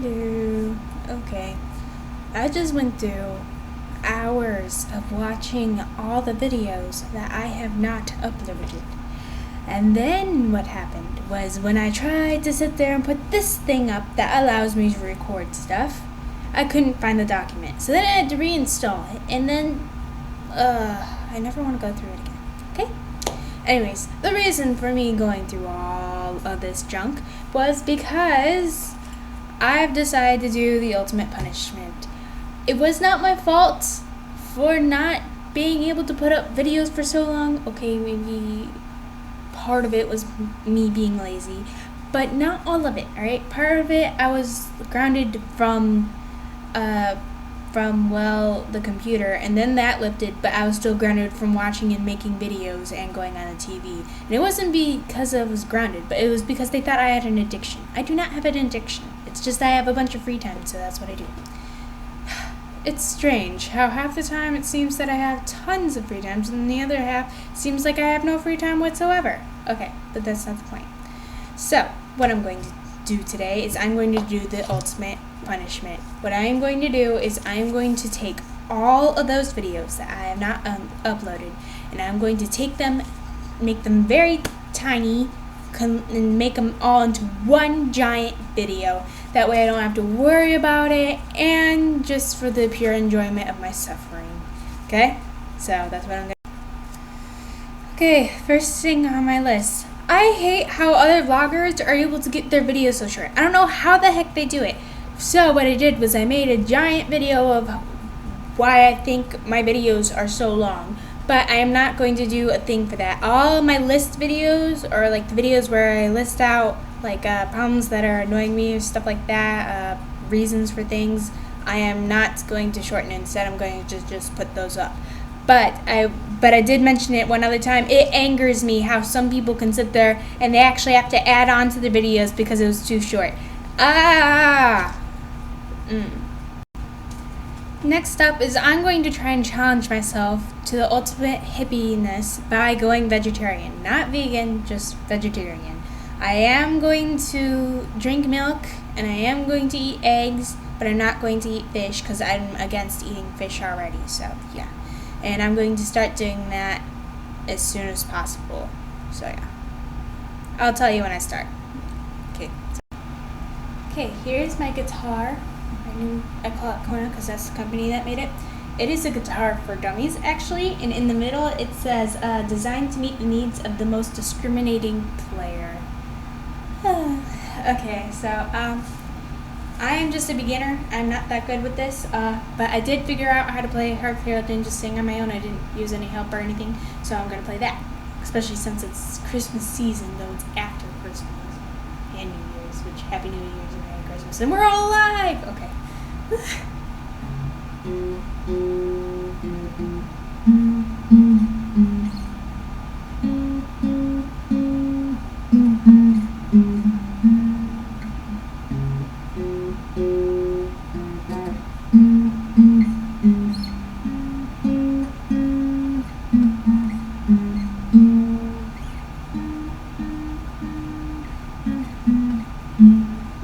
Hello. Okay. I just went through hours of watching all the videos that I have not uploaded. And then what happened was when I tried to sit there and put this thing up that allows me to record stuff, I couldn't find the document. So then I had to reinstall it. And then, I never want to go through it again. Okay? Anyways, the reason for me going through all of this junk was because I've decided to do the ultimate punishment. It was not my fault for not being able to put up videos for so long. Okay, maybe part of it was me being lazy, but not all of it, alright? Part of it, I was grounded from the computer, and then that lifted, but I was still grounded from watching and making videos and going on the TV. And it wasn't because I was grounded, but it was because they thought I had an addiction. I do not have an addiction. It's just I have a bunch of free time, so that's what I do. It's strange how half the time it seems that I have tons of free time, and the other half seems like I have no free time whatsoever. Okay, but that's not the point. So, what I'm going to do today is I'm going to do the ultimate punishment. What I am going to do is I am going to take all of those videos that I have not uploaded, and I'm going to take them, make them very tiny, and make them all into one giant video. That way I don't have to worry about it, and just for the pure enjoyment of my suffering. Okay? So that's what I'm going to do. Okay, first thing on my list. I hate how other vloggers are able to get their videos so short. I don't know how the heck they do it. So what I did was I made a giant video of why I think my videos are so long. But I am not going to do a thing for that. All my list videos, or like the videos where I list out like problems that are annoying me or stuff like that, reasons for things, I am not going to shorten it. Instead, I'm going to just put those up. But I did mention it one other time. It angers me how some people can sit there and they actually have to add on to the videos because it was too short. Next up is I'm going to try and challenge myself to the ultimate hippiness by going vegetarian. Not vegan, just vegetarian. I am going to drink milk and I am going to eat eggs, but I'm not going to eat fish because I'm against eating fish already, so yeah. And I'm going to start doing that as soon as possible, so yeah. I'll tell you when I start. Okay, here's my guitar. I call it Kona because that's the company that made it. It is a guitar for dummies, actually, and in the middle it says, designed to meet the needs of the most discriminating player. Okay, so, I am just a beginner. I'm not that good with this, but I did figure out how to play Harp Hero Ninja Sing on my own. I didn't use any help or anything, so I'm going to play that, especially since it's Christmas season, though it's after Christmas and New Year's, which Happy New Year's and Merry Christmas, and we're all alive! Okay.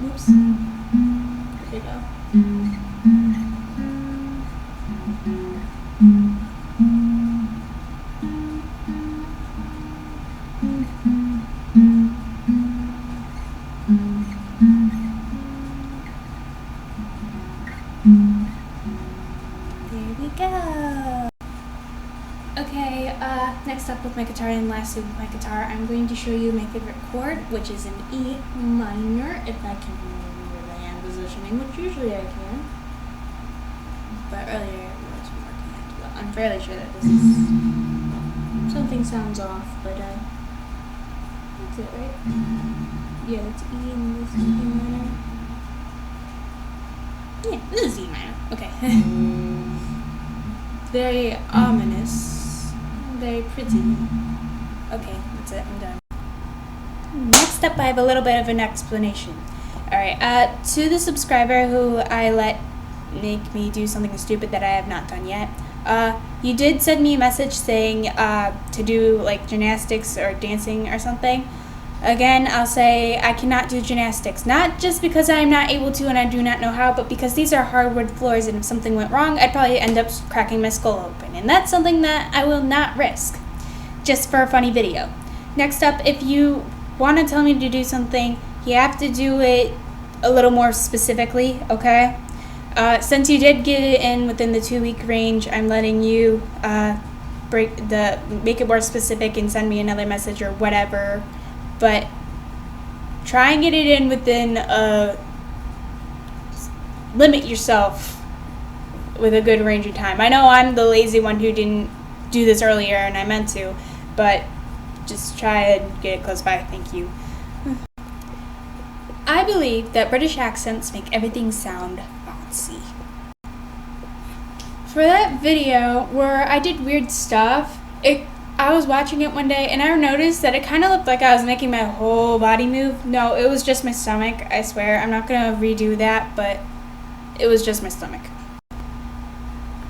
Oops. There you go. There we go. Okay, next up with my guitar and lastly with my guitar, I'm going to show you my favorite chord, which is an E minor, if I can remember the hand positioning, which usually I can. But earlier I wasn't working it well. I'm fairly sure that this is... something sounds off, but that's it, right? Yeah, it's E and this is E minor. Yeah, this is E minor. Okay. Very ominous. Very pretty. Okay, that's it. I'm done. Next up, I have a little bit of an explanation. Alright, to the subscriber who I let make me do something stupid that I have not done yet, you did send me a message saying to do like gymnastics or dancing or something. Again, I'll say I cannot do gymnastics. Not just because I am not able to and I do not know how, but because these are hardwood floors and if something went wrong, I'd probably end up cracking my skull open. And that's something that I will not risk, just for a funny video. Next up, if you want to tell me to do something, you have to do it a little more specifically, okay? Since you did get it in within the 2-week range, I'm letting you make it more specific and send me another message or whatever. But try and get it in within limit yourself with a good range of time. I know I'm the lazy one who didn't do this earlier and I meant to, but just try and get it close by. Thank you. I believe that British accents make everything sound fancy. For that video where I did weird stuff, I was watching it one day and I noticed that it kind of looked like I was making my whole body move. No, it was just my stomach, I swear. I'm not going to redo that, but it was just my stomach.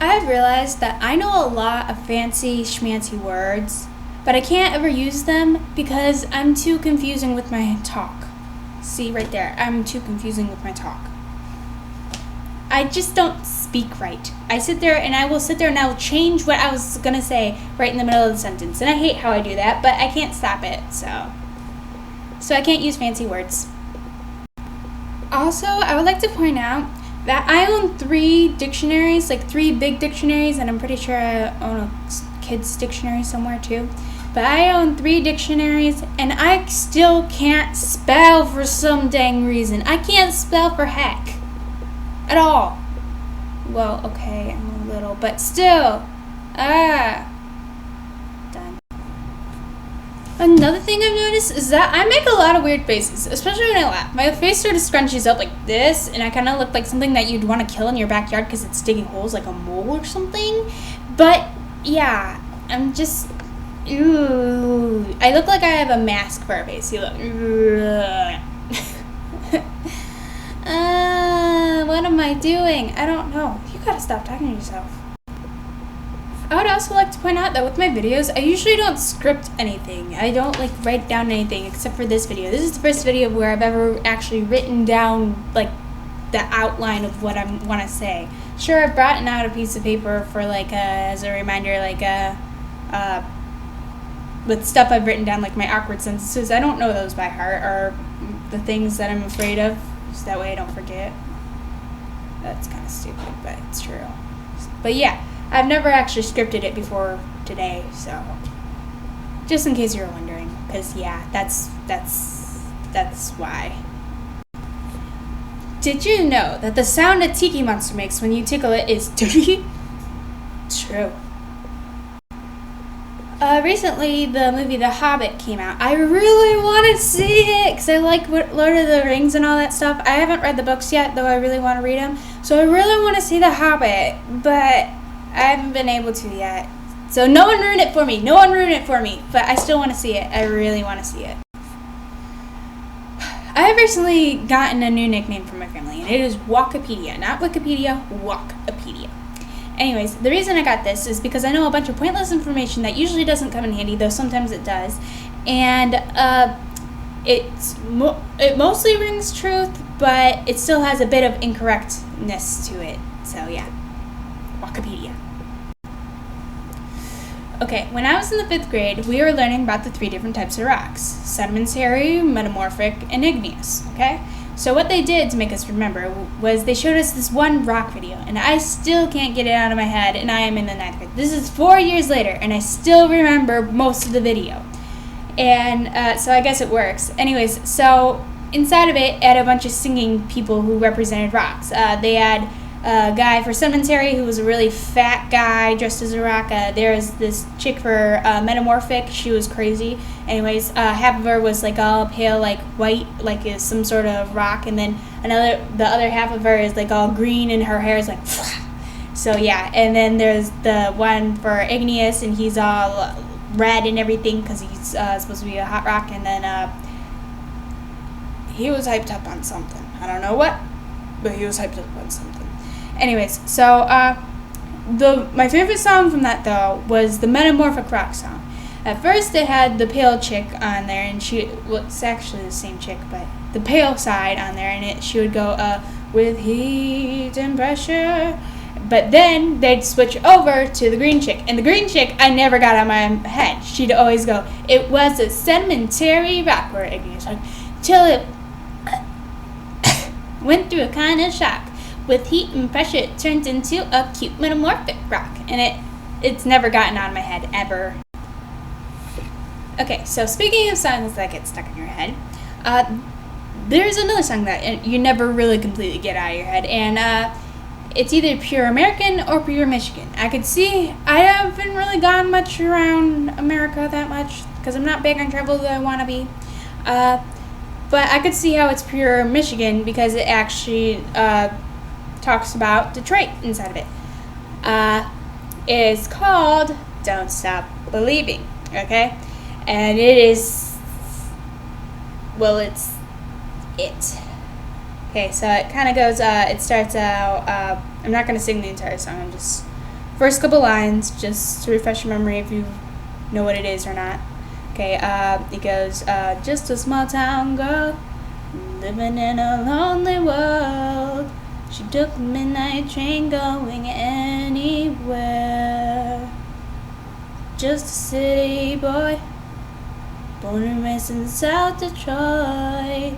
I've realized that I know a lot of fancy schmancy words, but I can't ever use them because I'm too confusing with my talk. See right there, I'm too confusing with my talk. I just don't speak right. I sit there and I will change what I was going to say right in the middle of the sentence. And I hate how I do that, but I can't stop it, so I can't use fancy words. Also, I would like to point out that I own 3 dictionaries, like 3 big dictionaries, and I'm pretty sure I own a kid's dictionary somewhere too. But I own 3 dictionaries, and I still can't spell for some dang reason. I can't spell for heck. At all. Well, okay, I'm a little, but still. Done. Another thing I've noticed is that I make a lot of weird faces, especially when I laugh. My face sort of scrunches up like this, and I kind of look like something that you'd want to kill in your backyard because it's digging holes like a mole or something. But, yeah, I'm just... Ooh. I look like I have a mask for a face. You look... What am I doing? I don't know. You gotta stop talking to yourself. I would also like to point out that with my videos, I usually don't script anything. I don't write down anything except for this video. This is the first video where I've ever actually written down the outline of what I want to say. Sure, I've brought out a piece of paper for as a reminder, with stuff I've written down, like my awkward sentences. I don't know those by heart, or the things that I'm afraid of, so that way I don't forget. That's kind of stupid, but it's true. But yeah, I've never actually scripted it before today, so just in case you were wondering, because yeah, that's why. Did you know that the sound a tiki monster makes when you tickle it is tiki? True. Recently, the movie The Hobbit came out. I really want to see it because I like Lord of the Rings and all that stuff. I haven't read the books yet, though I really want to read them. So I really want to see The Hobbit, but I haven't been able to yet. So no one ruined it for me. No one ruined it for me. But I still want to see it. I really want to see it. I have recently gotten a new nickname from my family, and it is Walkipedia. Not Wikipedia, Walkipedia. Anyways, the reason I got this is because I know a bunch of pointless information that usually doesn't come in handy, though sometimes it does. And it mostly rings truth, but it still has a bit of incorrectness to it. So yeah, Walkipedia. Okay, when I was in the 5th grade, we were learning about the 3 different types of rocks: sedimentary, metamorphic, and igneous, okay? So what they did to make us remember was they showed us this one rock video, and I still can't get it out of my head, and I am in the 9th grade. This is 4 years later, and I still remember most of the video. And so I guess it works. Anyways, so inside of it had a bunch of singing people who represented rocks. They had a guy for sedimentary who was a really fat guy dressed as a rock. There was this chick for metamorphic. She was crazy. Anyways, half of her was all pale, white, is some sort of rock, and then the other half of her is all green, and her hair is so yeah. And then there's the one for igneous, and he's all red and everything because he's supposed to be a hot rock, and then he was hyped up on something. I don't know what, but he was hyped up on something. Anyways, so my favorite song from that, though, was the Metamorphic Rock song. At first it had the pale chick on there, and it's actually the same chick, but the pale side on there, and she would go, with heat and pressure. But then they'd switch over to the green chick, and the green chick I never got on my head. She'd always go, it was a sedimentary rock, where Igneous like, till it went through a kind of shock. With heat and pressure, it turns into a cute metamorphic rock. And it's never gotten on my head, ever. Okay, so speaking of songs that get stuck in your head, there's another song that you never really completely get out of your head, and it's either pure American or pure Michigan. I haven't really gone much around America that much, because I'm not big on travel that I want to be. But I could see how it's pure Michigan, because it actually talks about Detroit inside of it. It is called Don't Stop Believing, okay? And it is, well, it's it. Okay, so it kind of goes, it starts out, I'm not going to sing the entire song, I'm just, first couple lines, just to refresh your memory if you know what it is or not. Okay, it goes, just a small town girl, living in a lonely world. She took the midnight train going anywhere. Just a city boy, born and raised in South Detroit.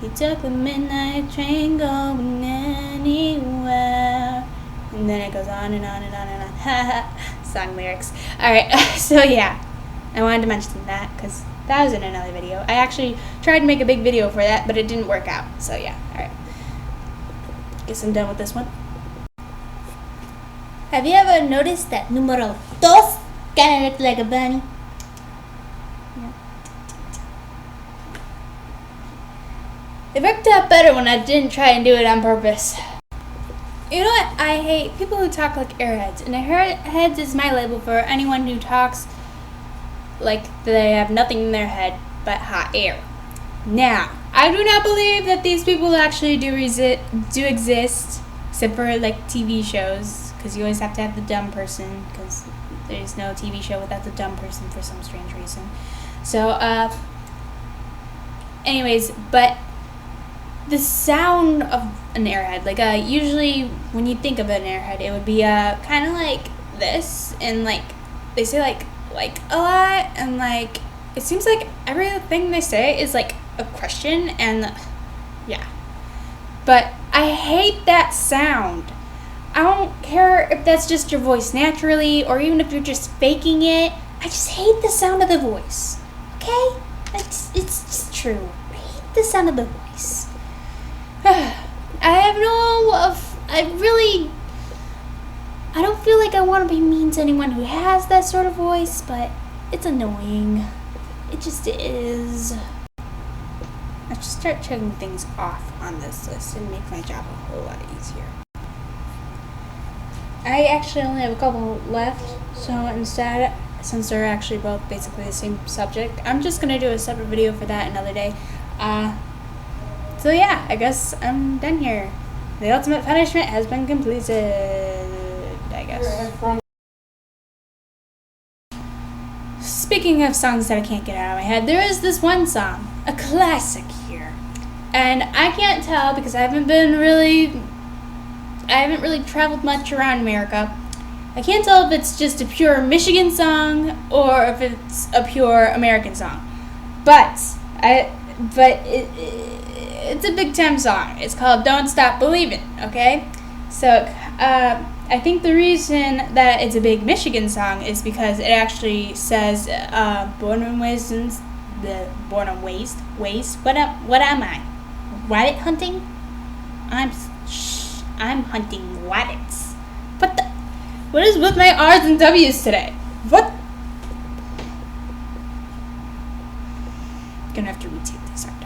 He took the midnight train going anywhere. And then it goes on and on and on and on. Song lyrics. Alright, so yeah. I wanted to mention that because that was in another video. I actually tried to make a big video for that, but it didn't work out. So yeah, alright. Guess I'm done with this one. Have you ever noticed that numero dos kind of looks like a bunny? Yeah. It worked out better when I didn't try and do it on purpose. You know what? I hate people who talk like airheads. And airheads is my label for anyone who talks like they have nothing in their head but hot air. Now, I do not believe that these people actually do exist, except for like TV shows, because you always have to have the dumb person, because there's no TV show without the dumb person for some strange reason. So, anyways, but the sound of an airhead, like usually when you think of an airhead, it would be kind of like this, and like they say like a lot, and like it seems like everything they say is like a question, and yeah. But I hate that sound. I don't care if that's just your voice naturally, or even if you're just faking it. I just hate the sound of the voice. Okay? It's just true. I hate the sound of the voice. I don't feel like I want to be mean to anyone who has that sort of voice, but it's annoying. It just is. I should start checking things off on this list and make my job a whole lot easier. I actually only have a couple left, so instead, since they're actually both basically the same subject, I'm just going to do a separate video for that another day. So yeah, I guess I'm done here. The ultimate punishment has been completed, I guess. Speaking of songs that I can't get out of my head, there is this one song, a classic here. And I can't tell because I haven't really traveled much around America. I can't tell if it's just a pure Michigan song or if it's a pure American song. But it's a big time song. It's called Don't Stop Believin', okay? So, I think the reason that it's a big Michigan song is because it actually says, born and raised in what am I? Rabbit hunting? I'm hunting rabbits. What is with my R's and W's today? What? Gonna have to retake this out.